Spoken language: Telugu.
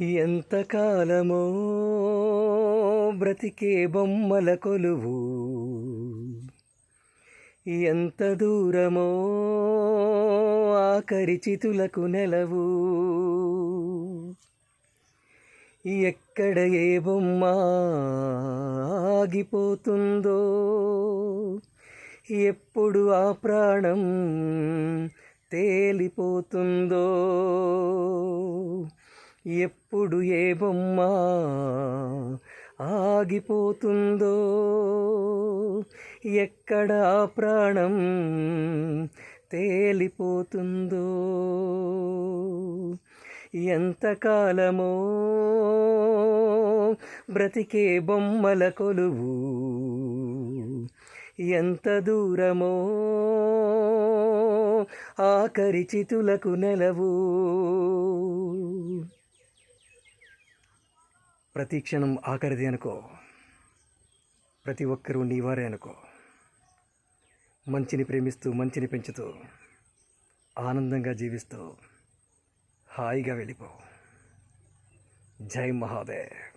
ఎంతకాలమో బ్రతికే బొమ్మల కొలువు, ఎంత దూరమో ఆఖరి చితులకు నెలవు. ఎక్కడ ఏ బొమ్మ ఆగిపోతుందో, ఎప్పుడు ఆ ప్రాణం తేలిపోతుందో, ఎప్పుడు ఏ బొమ్మ ఆగిపోతుందో, ఎక్కడ ఆ ప్రాణం తేలిపోతుందో. ఎంతకాలమో బ్రతికే బొమ్మల కొలువు, ఎంత దూరమో ఆఖరి చితులకు నెలవు. ప్రతి క్షణం ఆఖరిది అనుకో, ప్రతి ఒక్కరూ నీవారే అనుకో. మంచిని ప్రేమిస్తూ, మంచిని పెంచుతూ, ఆనందంగా జీవిస్తూ హాయిగా వెళ్ళిపో. జై మహాదేవ్.